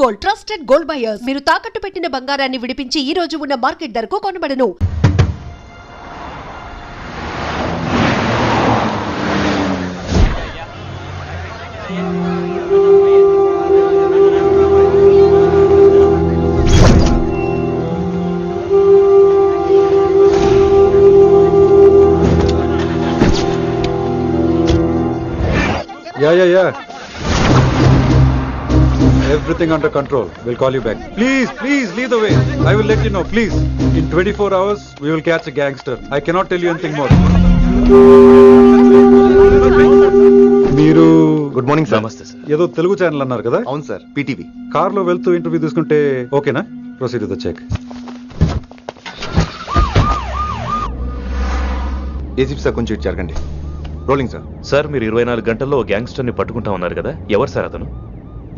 Gold, trusted gold buyers. మీరు తాకట్టు పెట్టిన బంగారాన్ని విడిపించి ఈ రోజు ఉన్న మార్కెట్ ధరకు కొనబడను. Yeah. Everything under control. We'll call you back. Please, lead the way. I will let you know, please. In 24 hours, we will catch a gangster. I cannot tell you anything more. మీరు good morning sir. నమస్తే sir. ఏదో Telugu channel అన్నారు కదా? అవును sir, PTV. Car లో వెళ్తూ interview తీసుకుంటే ఓకేనా? Proceed with the check. ACP sir కొంచెం జరగండి. Rolling sir. సార్, మీరు 24 గంటల్లో గ్యాంగ్స్టర్ ని పట్టుకుంటా ఉన్నారు కదా, ఎవరు సార్ అతను?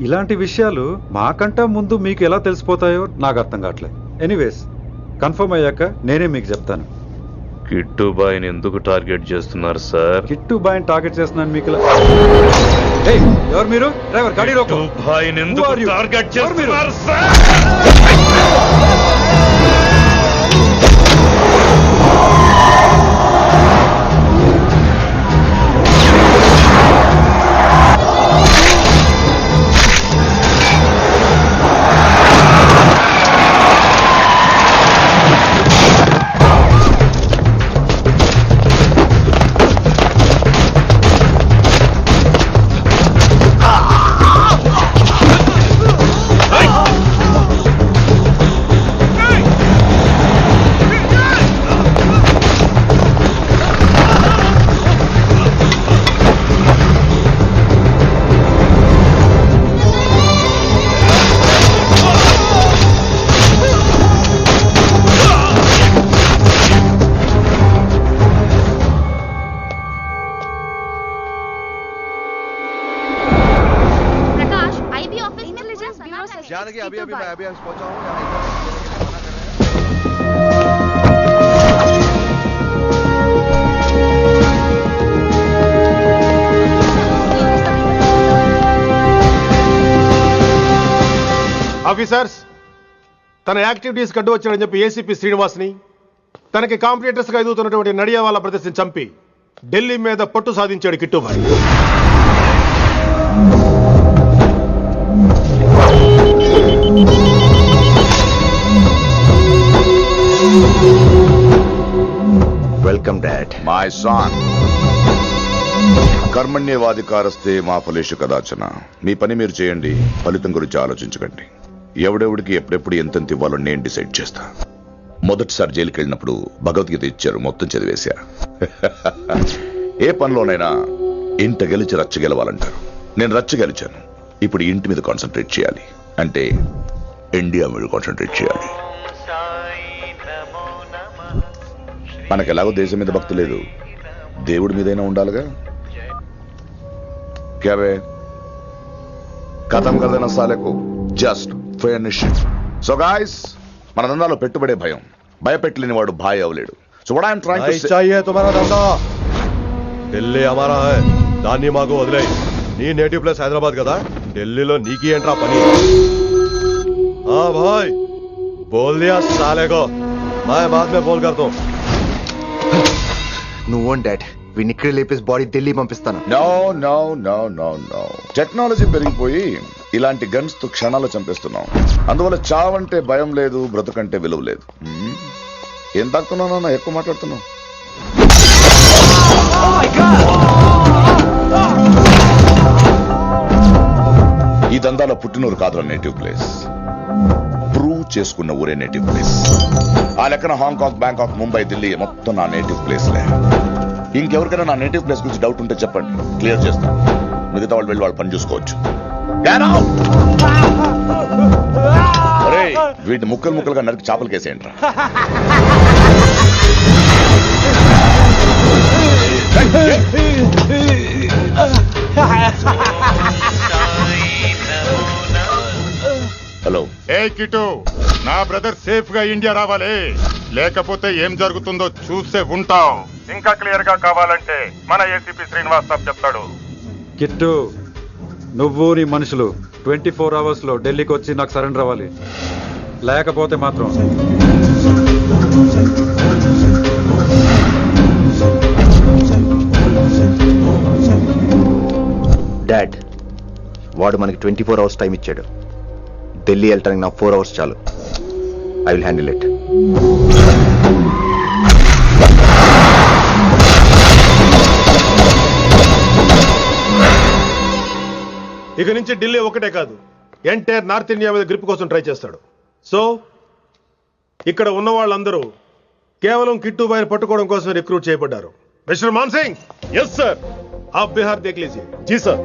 ఇలాంటి విషయాలు మాకంటా ముందు మీకు ఎలా తెలిసిపోతాయో నాకు అర్థం కావట్లేదు. ఎనీవేస్, కన్ఫర్మ్ అయ్యాక నేనే మీకు చెప్తాను. కిట్టుబాయిని ఎందుకు టార్గెట్ చేస్తున్నారు సార్? కిట్టుబాయిని టార్గెట్ చేస్తున్నాను మీకు. ఎవరు మీరు? డ్రైవర్, గాడి రోకో. కిట్టుబాయిని ఎందుకు టార్గెట్ చేస్తున్నారు సార్? अभी पहुंचा हूँ. ఆఫీసర్స్, తన యాక్టివిటీస్ కడ్డు వచ్చాడని చెప్పి ఏసీపీ శ్రీనివాస్ని, తనకి కాంపిటీటర్స్ గా ఎదుగుతున్నటువంటి నడియావాల ప్రదర్శన చంపి ఢిల్లీ మీద పట్టు సాధించాడు Kittubhai. Welcome dad. My son, కర్మణ్యేవాధికారస్తే మా ఫలేషు కదాచన. మీ పని మీరు చేయండి, ఫలితం గురించి ఆలోచించకండి. ఎవడెవడికి ఎప్పుడెప్పుడు ఎంతెంత ఇవ్వాలో నేను డిసైడ్ చేస్తా. మొదటిసారి జైలుకి వెళ్ళినప్పుడు భగవద్గీత ఇచ్చారు, మొత్తం చదివేశా. ఏ పనిలోనైనా ఇంట గెలిచి రచ్చ గెలవాలంటారు. నేను రచ్చ గెలిచాను. ఇప్పుడు ఇంటి మీద కాన్సన్ట్రేట్ చేయాలి, అంటే ఇండియా మీద కాన్సన్ట్రేట్ చేయాలి. మనకు ఎలాగో దేశం మీద భక్తి లేదు, దేవుడి మీదైనా ఉండాలిగా. క్యాబే కథం కదన సాలకు జస్ట్ ఫినిష్. సో గాయ్స్, మన దందాలో పెట్టుబడే భయం. భయపెట్టలేని వాడు భాయ్ అవలేడు. So what I am trying to say, चाहिए तुम्हारा धंधा. ఢిల్లీ हमारा है. దాన్ని మాకు వదిలేయ్. నీ నేటివ్ ప్లేస్ హైదరాబాద్ కదా, ఢిల్లీలో నీకి ఏంట్రా పని? हाँ भाई, बोल दिया साले को. मैं बाद में बोल करता हूँ. నువ్వు డాడ్, వీడిని ఇక్కడ లేపేసి బాడీ ఢిల్లీ పంపిస్తాను. No no no no no. Technology పెరిగిపోయి ఇలాంటి గన్స్ తో క్షణాలు చంపేస్తున్నాం. అందువల్ల చావంటే భయం లేదు, బ్రతుకంటే విలువ లేదు. ఏం తాకుతున్నావు నాన్న, ఎక్కువ మాట్లాడుతున్నావు. ఈ దందాలో పుట్టినూరు కాదురా నేటివ్ ప్లేస్, ప్రూవ్ చేసుకున్న ఊరే నేటివ్ ప్లేస్. ఆ లెక్కన హాంకాంగ్, బ్యాంకాక్, ముంబై, ఢిల్లీ మొత్తం నా నేటివ్ ప్లేస్లే. ఇంకెవరికైనా నా నేటివ్ ప్లేస్ గురించి డౌట్ ఉంటే చెప్పండి, క్లియర్ చేస్తాను. మిగతా వాళ్ళు వెళ్ళి వాళ్ళు పని చూసుకోవచ్చు. వీటిని ముక్కలు ముక్కలుగా నరికి చేపలు కేసేయండి రా. హలో. ఏ కిటు, నా బ్రదర్ సేఫ్ గా ఇండియా రావాలి, లేకపోతే ఏం జరుగుతుందో చూసే ఉంటాం. ఇంకా క్లియర్ గా కావాలంటే మన ఏసీపీ శ్రీనివాస్ సాబ్ చెప్తాడు. కిట్టు, నువ్వు నీ మనుషులు 24 అవర్స్లో ఢిల్లీకి వచ్చి నాకు సరెండర్ అవ్వాలి. లేకపోతే మాత్రం డాడ్, వాడు మనకి 24 అవర్స్ టైం ఇచ్చాడు. ఢిల్లీ వెళ్ళటానికి నాకు 4 అవర్స్ చాలు. I will handle it. ఇక నుంచి ఢిల్లీ ఒకటే కాదు, ఎంటైర్ నార్త్ ఇండియా మీద గ్రిప్ కోసం ట్రై చేస్తాడు. సో ఇక్కడ ఉన్న వాళ్ళందరూ కేవలం కిట్టుబాయిని పట్టుకోవడం కోసం రిక్రూట్ చేయబడ్డారు. Mister Man Singh, yes sir. आप बिहार देख लीजिए. जी सर.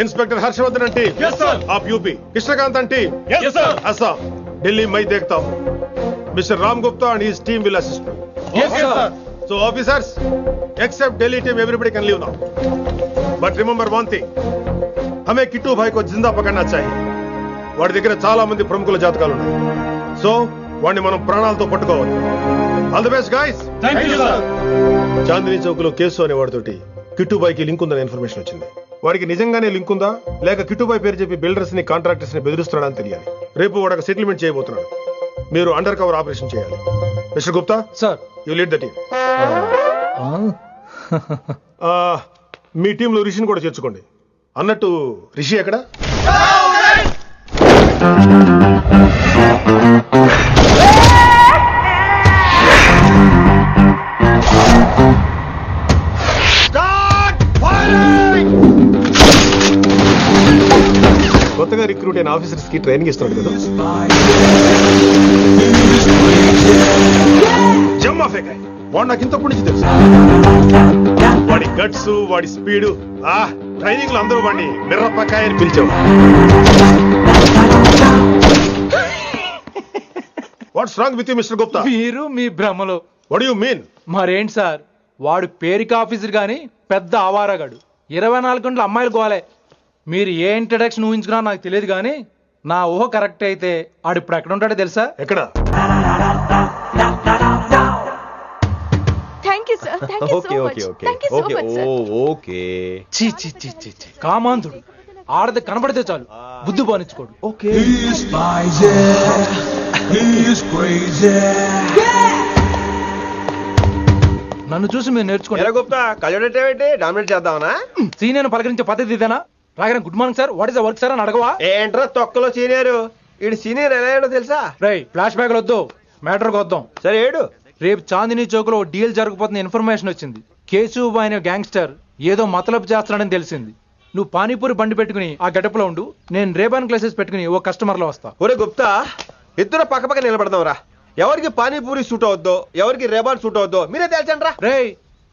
इंस्पेक्टर हर्षवर्धन अंटी, यस सर. आप यूपी. कृष्णकांत अंटी, यस सर. असम. दिल्ली मैं देखता हूँ. Mister Ram Gupta and his team will assist me. Yes sir. So officers, except Delhi team, everybody can leave now. But remember one thing, हमें किट्टू भाई को जिंदा पकड़ना चाहिए. వాడి దగ్గర చాలా మంది ప్రముఖుల జాతకాలు ఉన్నాయి. సో వాడిని మనం ప్రాణాలతో పట్టుకోవాలి. All the best guys. Thank you sir. Chandni Chowk లో కేసు అనే వాడితోటి కిట్టుబాయికి లింక్ ఉందని ఇన్ఫర్మేషన్ వచ్చింది. వాడికి నిజంగానే లింక్ ఉందా లేక కిట్టుబాయి పేరు చెప్పి బిల్డర్స్ ని కాంట్రాక్టర్స్ ని బెదిరిస్తున్నాడా అని తెలియాలి. రేపు వాడు సెటిల్మెంట్ చేయబోతున్నాడు. మీరు అండర్ కవర్ ఆపరేషన్ చేయాలి. Mister Gupta sir, you lead the team. మీ టీంలో రిషిని కూడా చేర్చుకోండి. అన్నట్టు రిషి ఎక్కడ? కొత్తగా రిక్రూట్ అయిన ఆఫీసర్స్ కి ట్రైనింగ్ ఇస్తున్నాడు కదా. జమ్మా ఫేకాయ్ వాడు నాకు ఇంతప్పటి నుంచి తెలుసు. వాడి గట్స్, వాడి స్పీడు, ట్రైనింగ్ లో అందరూ వాడిని మిర్రపకాయ అని పిలిచేవాడు. What's wrong with you mister Gupta? మీరు మీ భ్రమలో. What you mean? మరేంటి సార్, వాడు పేరుకి ఆఫీసర్ గాని పెద్ద ఆవారగాడు. 24 గంటలు అమ్మాయిలు గోలే. మీరు ఏ ఇంట్రడక్షన్ ఊహించుకున్నా నాకు తెలియదు కానీ నా ఊహ కరెక్ట్ అయితే ఆడు ఇప్పుడు ఎక్కడ ఉంటాడో తెలుసా? ఎక్కడ? Thank you sir. Thank you so much. Thank you so much sir. Okay. చీ చీ చీ చీ చీ. కామాంధుడు. ఆడది కనబడితే చాలు బుద్ధి బానించుకోడు. ఓకే. నన్ను చూసి మీరు నేర్చుకోండి. గుప్తా కళ్ళేంటి డామినేట్ చేద్దామనా? సీనియర్ పలకరించే పద్ధతి ఇదేనా? రాగానే good morning sir, what is the work sir అని అడగవా? ఏంట్రా తొక్కలో సీనియర్? ఈడు సీనియర్ ఎలా ఏడో తెలుసా? రై ఫ్లాష్ బ్యాక్ వద్దు, మ్యాటర్కి వద్దాం. సరే ఏడు. రేపు చాందినీ చౌక్ లో డీల్ జరగబోతున్న ఇన్ఫర్మేషన్ వచ్చింది. కేశూబాయ్ అనే గ్యాంగ్స్టర్ ఏదో మతలబు చేస్తున్నాడని తెలిసింది. నువ్వు పానీపూరి బండి పెట్టుకుని ఆ గెటప్ లో ఉండు, నేను రేబాన్ క్లాసెస్ పెట్టుకుని ఓ కస్టమర్ లో వస్తా. ఒరే గుప్తా, ఇద్దరు పక్క పక్క నిలబడదాం రా. ఎవరికి పానీపూరి సూట్ అవుద్దో, ఎవరికి రేబాన్ సూట్ అవుద్దో మీరే తేల్చండి రా. రే,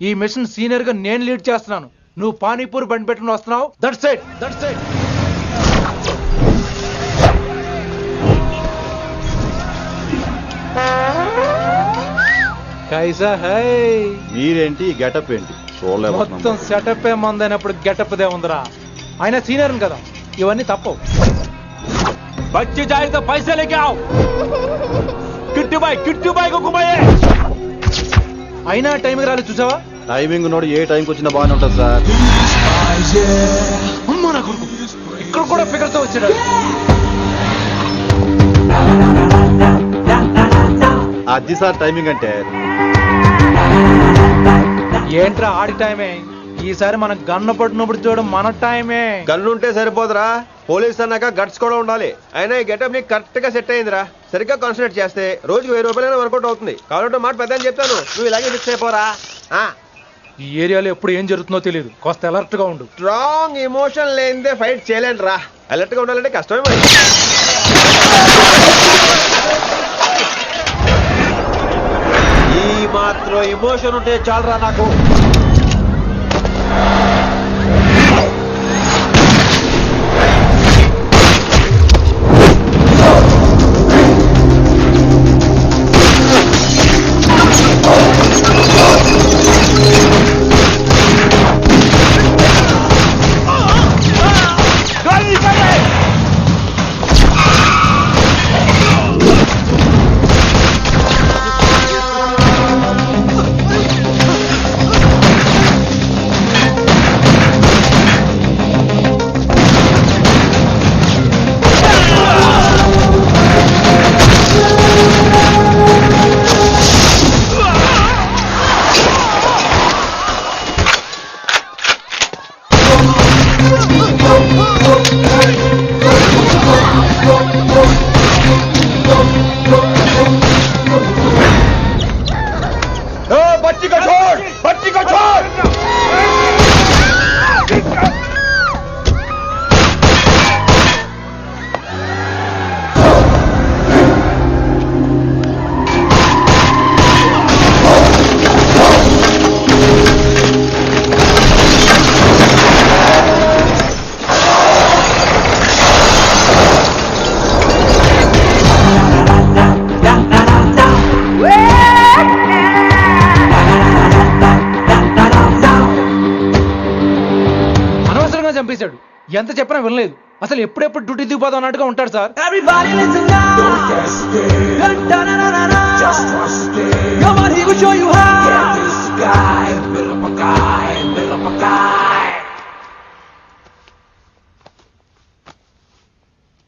ఈ మిషన్ సీనియర్ గా నేను లీడ్ చేస్తున్నాను. నువ్వు పానీపూరి బండి పెట్టుకుని వస్తున్నావు. That's it, that's it. కైసా హై? మీరేంటి గెటప్ ఏంటి? మొత్తం సెటప్ ఏ మందైనప్పుడు గెటప్ దే ఉందిరా. ఆయన సీనియర్ కదా, ఇవన్నీ తప్పవు. బచ్చి జాయితో పైసా లేకే ఆవ్. కిట్టుబాయ్ గుమ్మయ్యే. అయినా టైంకి రాలేదు చూసావా? టైమింగ్ నోడు ఏ టైంకి వచ్చినా బాగానే ఉంటుంది సార్. అమ్మా నా కొడుకు, ఇక్కడ కూడా ఫిగర్ తో వచ్చాడు. అది సార్ టైమింగ్ అంటే. ఏంట్రా ఆడి టైమే? ఈసారి మనం గన్ను పట్టినప్పుడు చూడడం మన టైమే. గన్ను ఉంటే సరిపోదురా, పోలీస్ అన్నాక గట్స్ కూడా ఉండాలి. అయినా ఈ గెటప్ నీకు కరెక్ట్ గా సెట్ అయిందిరా. సరిగ్గా కాన్సన్ట్రేట్ చేస్తే రోజుకి 1000 రూపాయలైనా వర్కౌట్ అవుతుంది. కాబట్టి మాట పెద్ద అని చెప్తాను, నువ్వు ఇలాగే ఫిక్స్ అయిపోరా. ఈ ఏరియాలో ఎప్పుడు ఏం జరుగుతుందో తెలియదు, కాస్త అలర్ట్ గా ఉండు. స్ట్రాంగ్ ఎమోషన్ లేనిదే ఫైట్ చేయలేండి రా. అలర్ట్ గా ఉండాలంటే కష్టమే మరి. ఈ మాత్రం ఎమోషన్ ఉంటే చాలరా నాకు. ఎంత చెప్పినా వినలేదు. అసలు ఎప్పుడెప్పుడు డ్యూటీ దిగిపోదాం అన్నట్టుగా ఉంటాడు సార్.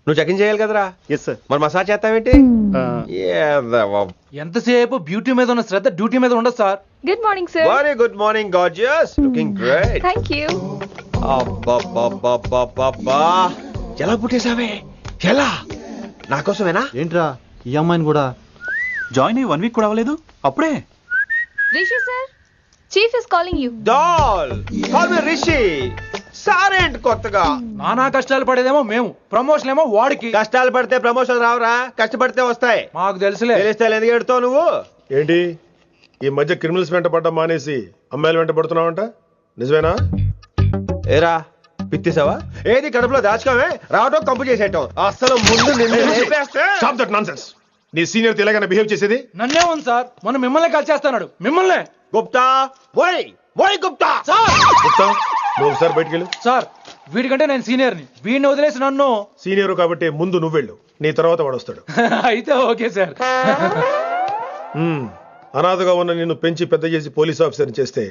నువ్వు చెకింగ్ చేయాలి కదరా? Yes sir. మరి మసాజ్ చేస్తావేంటి? ఎంతసేపు బ్యూటీ మీద ఉన్న శ్రద్ధ డ్యూటీ మీద ఉండదు sir. Good morning, sir. Very good morning gorgeous, looking great. Thank you. అబ్బబ్బబ్బబ్బబ్బా, ఎలా పుట్టేశావే? ఎలా? నా కోసమేనా? ఏంట్రా ఈ అమ్మాయిని కూడా జాయిన్ అయ్యి 1 వీక్ కూడా అవ్వలేదు అప్పుడే. Rishi, sir. Chief is calling you. డాల్ కాల్ మీ రిషి. సారేంటి కొత్తగా? నానా కష్టాలు పడేదేమో మేము, ప్రమోషన్ ఏమో వాడికి. కష్టాలు పడితే ప్రమోషన్ రావురా, కష్టపడితే వస్తాయి. మాకు తెలుసులే. తెలిస్తే ఎందుకు ఎడుతావు నువ్వు? ఏంటి ఈ మధ్య క్రిమినల్స్ వెంట పడ్డం మానేసి అమ్మాయిలు వెంట పడుతున్నావంట, నిజమేనా? ఏరా పిత్తిసావా? ఏది కడుపులో దాచుకోవే, రావటం కంపు చేసేయటం. అసలు ముందు నిన్ను లేపేస్తే. Stop that nonsense. నీ సీనియర్ ఇలాగైనా బిహేవ్ చేసేది? నన్నే ఉంది సార్, మొన్న మిమ్మల్ని కాల్ చేస్తున్నాడు. మిమ్మల్నే. గుప్తా ఓయ్ ఓయ్ గుప్తా. గుప్తా, నువ్వు ఒకసారి బయటికి వెళ్ళు. సార్ వీడికంటే నేను సీనియర్ని, వీడిని వదిలేసి నన్ను. సీనియర్ కాబట్టి ముందు నువ్వు వెళ్ళు, నీ తర్వాత వాడు వస్తాడు. అయితే ఓకే సార్. అనాథగా ఉన్న నిన్ను పెంచి పెద్ద చేసి పోలీస్ ఆఫీసర్ చేస్తే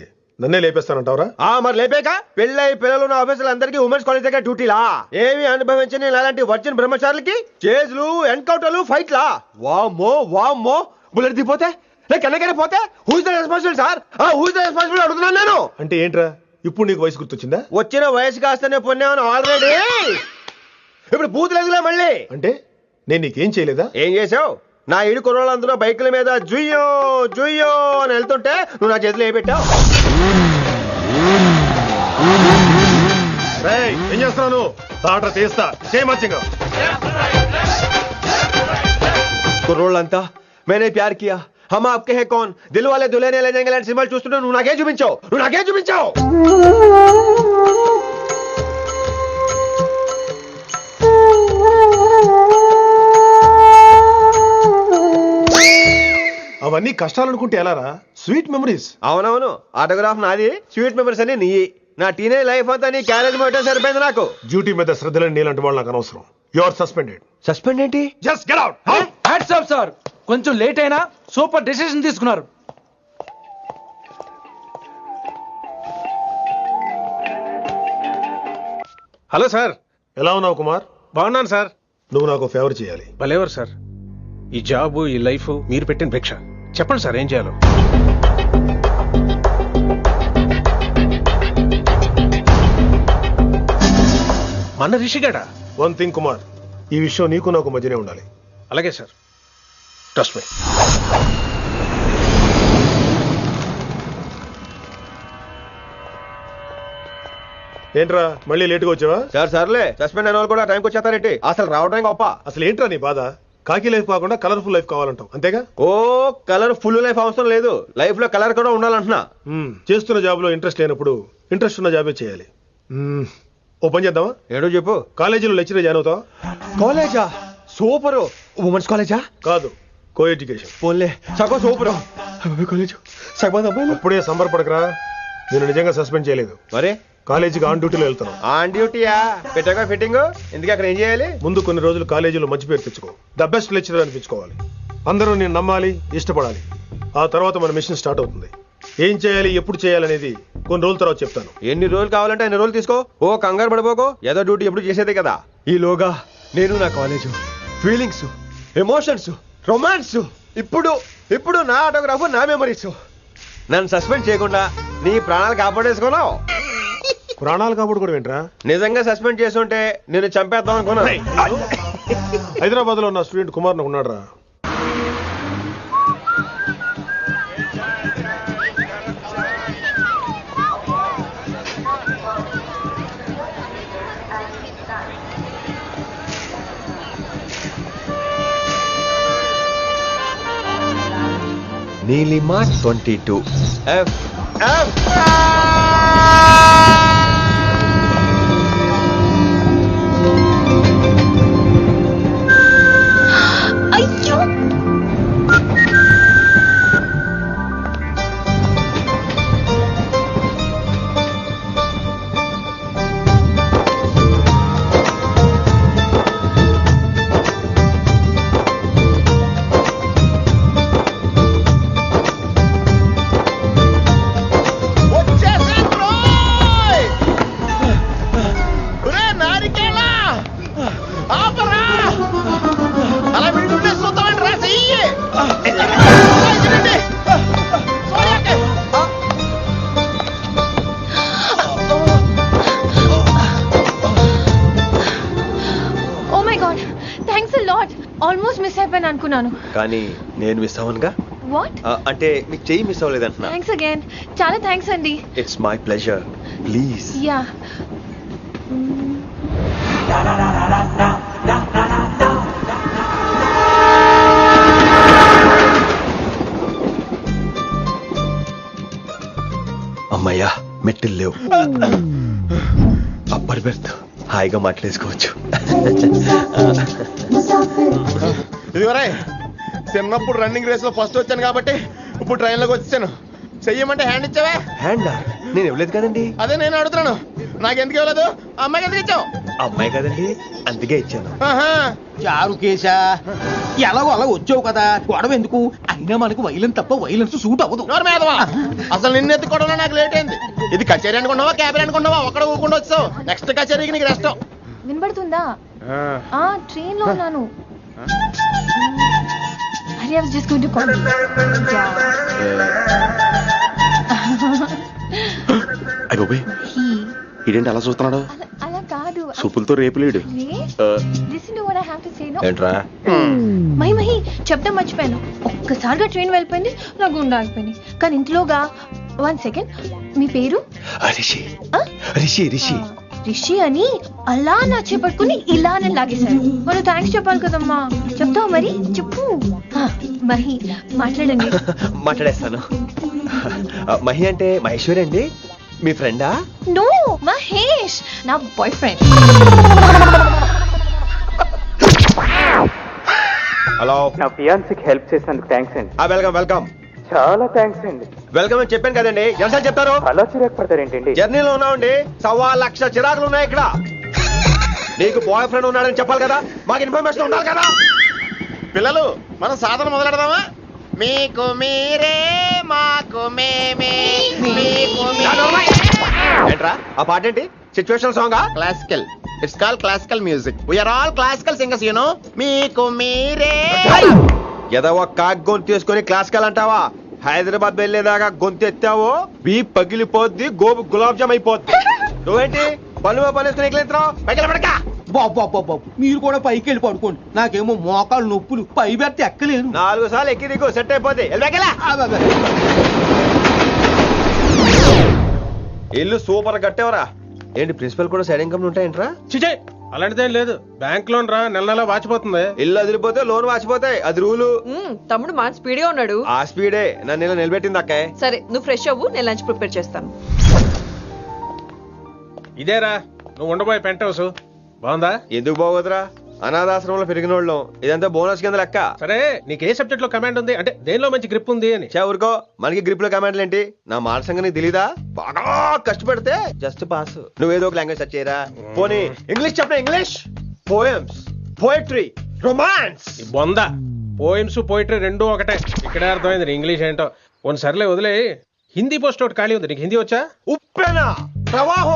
నన్నే లేపేస్తానంటావరా? మరి లేపాక పెళ్ళై పిల్లలు ఉన్న ఆఫీసులు అందరికీ ఉమెన్స్ కాలేజ్ దగ్గర డ్యూటీలా? ఏమి అనుభవించని అలాంటి వర్జిన్ బ్రహ్మచారులకి చేజ్లు, ఎన్కౌంటర్లు, ఫైట్లా? వామ్మో వామ్మో, బుల్లెట్ దిగిపోతే కన్నకైనా పోతే who is the responsible sir? Who is the responsible అడుగుతున్నాను నేను. అంటే ఏంట్రా ఇప్పుడు నీకు వయసు గుర్తొచ్చిందా? వచ్చిన వయసు కాస్తనే పొన్నాను ఆల్రెడీ. ఇప్పుడు బూతులు ఎదుగులే మళ్ళీ. అంటే నేను నీకేం చేయలేదా? ఏం చేసావు? నా ఇడు కుర్రోళ్ళందరూ బైకుల మీద జుయ్యో జుయ్యో అని వెళ్తుంటే నువ్వు నా చేతిలో ఏ పెట్టావు? ఏం చేస్తున్నాను? తాట తీస్తా చేయమచ్చంగా. కుర్రోళ్ళంతా మేనే ప్యార్ కియా, హమ్ ఆప్కే హై కౌన్, దిల్ వాలే దుల్హనియా లే జాయేంగే లాంటి సినిమాలు చూస్తుంటే నువ్వు నాకేం చూపించావు? అవన్నీ కష్టాలు అనుకుంటే ఎలారా? Sweet memories. అవునవును, ఆటోగ్రాఫ్ నాది, స్వీట్ మెమరీస్ అని నీ. నా టీనేజ్ లైఫ్ అంతా నీ క్యారేజ్ మొట్టే సరిపోయింది నాకు. డ్యూటీ మీద శ్రద్ధలని నీలాంటి వాళ్ళు నాకు అనవసరం. You are suspended. సస్పెండ్ ఏంటి? Just get out. Hats off sir, కొంచెం లేట్ అయినా సూపర్ డెసిషన్ తీసుకున్నారు. Hello sir. ఎలా ఉన్నావు కుమార్? బాగున్నాను సార్. నువ్వు నాకు ఫేవర్ చేయాలి. భలేవారు సార్. ఈ జాబు, ఈ లైఫ్ మీరు పెట్టిన భిక్ష. చెప్పండి సార్ ఏం చేయాలో. మన రిషిగాడా? వన్ థింగ్ కుమార్, ఈ విషయం నీకు నాకు మధ్యనే ఉండాలి. అలాగే సార్, ట్రస్ట్ మీ. ఏంట్రా మళ్ళీ లేటుగా వచ్చావా? సార్ సర్లే, సస్పెండ్ అయిన వాళ్ళు కూడా టైంకి వచ్చేస్తారేంటి? అసలు రావడానికి గొప్ప. అసలు ఏంట్రా నీ బాధ? కాకి లైఫ్ కాకుండా కలర్ఫుల్ లైఫ్ కావాలంటావు, అంతేగా? ఓ కలర్ ఫుల్ లైఫ్ అవసరం లేదు, లైఫ్ లో కలర్ కూడా ఉండాలంటున్నా. చేస్తున్న జాబ్ లో ఇంట్రెస్ట్ లేనప్పుడు ఇంట్రెస్ట్ ఉన్న జాబే చేయాలి. ఓ పని చేద్దామా? ఏడో చెప్పు. కాలేజీలో లెక్చరర్ జాయిన్ అవుతావా? కాలేజా? సూపర్. ఉమెన్స్ కాలేజా? కాదు, కో ఎడ్యుకేషన్. పోన్లే, సగం సూపర్ కాలేజ్. సగం అబ్బాయిలు. అప్పుడే సంబరపడకరా, నేను నిజంగా సస్పెండ్ చేయలేదు. మరే కాలేజీకి ఆన్ డ్యూటీలో వెళ్తున్నాను. ఆన్ డ్యూటీయా? పెట్టగా ఫిట్టింగ్ ఎందుకు? అక్కడ ఏం చేయాలి? ముందు కొన్ని రోజులు కాలేజీలో మంచి పేరు తెచ్చుకో, ద బెస్ట్ లెక్చరర్ అనిపించుకోవాలి. అందరూ నేను నమ్మాలి, ఇష్టపడాలి. ఆ తర్వాత మన మిషన్ స్టార్ట్ అవుతుంది. ఏం చేయాలి, ఎప్పుడు చేయాలనేది కొన్ని రోజుల తర్వాత చెప్తాను. ఎన్ని రోజులు కావాలంటే అన్ని రోజులు తీసుకో. ఓ కంగారు పడిపోకో, ఏదో డ్యూటీ ఎప్పుడు చేసేదే కదా. ఈలోగా నేను నా కాలేజు, ఫీలింగ్స్, ఎమోషన్స్, రొమాన్స్, ఇప్పుడు నా ఆటోగ్రాఫ్, నా మెమరీస్. నన్ను సస్పెండ్ చేయకుండా నీ ప్రాణాలు కాపాడేసుకున్నావు. ప్రాణాలు కాపాడుకోవడం ఏంట్రా? నిజంగా సస్పెండ్ చేస్తుంటే నేను చంపేద్దాం అనుకున్నా. హైదరాబాద్ లో నా స్టూడెంట్ కుమార్ నాకు ఉన్నాడు రా. నీలిమా 22 F. అయ్యో, thanks a lot. Almost miss అయిపోయాను అనుకున్నాను. కానీ నేను మిస్ అవ్వనుగా. వాట్? అంటే మీకు చెయ్యి మిస్ అవ్వలేదంటున్నా. Thanks again. చాలా థ్యాంక్స్ అండి. It's my pleasure. Please. Yeah. అమ్మయ్యా మెట్టులు లేవు. అప్పర్ బెర్త్ హాయిగా మాట్లాడేసుకోవచ్చు. ఇదివరే చిన్నప్పుడు రన్నింగ్ రేస్ లో ఫస్ట్ వచ్చాను కాబట్టి ఇప్పుడు ట్రైన్ లోకి వచ్చాను. చెయ్యమంటే హ్యాండ్ ఇచ్చావే. హ్యాండా? నేను ఇవ్వలేదు కదండి. అదే నేను అడుగుతున్నాను, నాకెందుకు ఇవ్వలేదు? అమ్మాయికి ఎందుకు ఇచ్చావు? అమ్మాయి కదండి, అందుకే ఇచ్చాను. చారు కేశా, ఎలాగో అలా వచ్చావు కదా, గొడవ ఎందుకు? అయినా మనకు వైలెన్స్ తప్ప వైలెన్స్ సూట్ అవ్వదు. అసలు నిన్ను ఎత్తుకోవడం నాకు లేట్ అయింది. ఇది కచేరీ అనుకున్నావా, క్యాబిన్ అనుకున్నావా? ఒక్కడ ఊకుండా వచ్చావు. నెక్స్ట్ కచేరీకి నీకు రెస్ట్. వినబడుతుందా? ట్రైన్ లో ఉన్నాను. I was just going to call you. అయ్యో ఇదేంటి అలా చూస్తున్నాడు? అలా కాదు. సూపులతో రేపులేడు. Listen to what I have to say, no? ఏంట్రా? మహి చెప్తా మర్చిపోయాను. ఒక్కసారిగా ట్రైన్ వెళ్ళిపోయింది, నా గుండె ఆగిపోయింది. కానీ ఇంట్లోగా 1 సెకండ్, మీ పేరు? రిషి. రిషి రిషి రిషి అని అలా నా చేపట్టుకుని ఇలానే లాగేశారు. మనం థ్యాంక్స్ చెప్పాలి కదమ్మా. చెప్తావు మరి? చెప్పు. మహి మాట్లాడండి. మాట్లాడేస్తాను. మహి అంటే మహేశ్వరి అండి, మీ ఫ్రెండా? నో, మహేష్ నా బాయ్ ఫ్రెండ్. హలో. నా ఫియాన్సీకి హెల్ప్ చేసినందుకు థ్యాంక్స్ అండి. Welcome welcome. చాలా థ్యాంక్స్ అండి. వెల్కమ్ అని చెప్పాను కదండి, ఎంతసేపు చెప్తారు? అలా చిరాకు పడతారేంటండి? జర్నీలో ఉన్నామండి, 1,00,000 చిరాకులు ఉన్నాయి ఇక్కడ. నీకు బాయ్ ఫ్రెండ్ ఉన్నాడని చెప్పాలి కదా, మాకు ఇన్ఫర్మేషన్ ఉండాలి కదా. పిల్లలు, మనం సాధన మొదలెడదామా? మీకు మీరే, మాకు మేమే, మీకు ఏంట్రా ఆ పాట ఏంటి? సిచ్యువేషన్ సాంగా? Classical. It's call classical music. We are all classical singers, you know. మీకు మీరే. ఏదో ఒక కాక్ గొంతు తీసుకొని క్లాసికల్ అంటావా? హైదరాబాద్ వెళ్ళేదాకా గొంతు ఎత్తావో బీ పగిలిపోద్ది, గోబు గులాబ్ జామ్ అయిపోద్ది. నువ్వేంటి పనులు పనేసుకుని ఎక్కలేస్తున్నావు? పైకి పడక. బాబు మీరు కూడా పైకి వెళ్ళి పడుకోండి, నాకేమో మోకాలు నొప్పులు, పై బెర్త ఎక్కలేను. 4 సార్లు ఎక్కి దిగు, సెట్ అయిపోద్ది. ఇల్లు సూపర్ కట్టేవరా. ఏంటి ప్రిన్సిపల్ కూడా సైడ్ ఇన్కమ్ ఉంటాయంట్రా? చిచే అలాంటిదేం లేదు. బ్యాంక్ లోన్ రా, నెల నెల వాచిపోతుంది. ఇల్లు అదిరిపోతే లోన్ వాచిపోతాయి, అది రూలు. తమ్ముడు మా స్పీడ్గా ఉన్నాడు. ఆ స్పీడే నన్ను ఇలా నిలబెట్టింది అక్కాయ్. సరే నువ్వు ఫ్రెష్ అవ్వు, నేను లంచ్ ప్రిపేర్ చేస్తాను. ఇదేరా నువ్వు ఉండబోయే పెంట్ హౌస్. బాగుందా? ఎందుకు బాగోదురా, అనాథాశ్రమంలో పెరిగిన వాళ్ళం. ఇదంతా బోనస్ కింద లెక్క. సరే నీకు ఏ సబ్జెక్ట్ లో కమాండ్ ఉంది, అంటే దేనిలో మంచి గ్రిప్ ఉంది అని? ఊరుకో, మనకి గ్రిప్ లో కమాండ్లు ఏంటి? నా మాట సంగతి నీకు తెలీదా? బాగా కష్టపడితే జస్ట్ పాస్. నువ్వేదో ఒక లాంగ్వేజ్ సెర్చ్ చేయరా. పోనీ ఇంగ్లీష్ చెప్పిన ఇంగ్లీష్, పోయమ్స్, పోయట్రీ, రొమాన్స్. బొంద పోయిమ్స్ పోయిటరీ రెండు ఒకటే. ఇక్కడే అర్థమైంది ఇంగ్లీష్ ఏంటో. సర్లే వదిలే. హిందీ పోస్ట్ ఒకటి ఖాళీ ఉంది, నీకు హిందీ వచ్చా? ఉప్పెన ప్రవాహం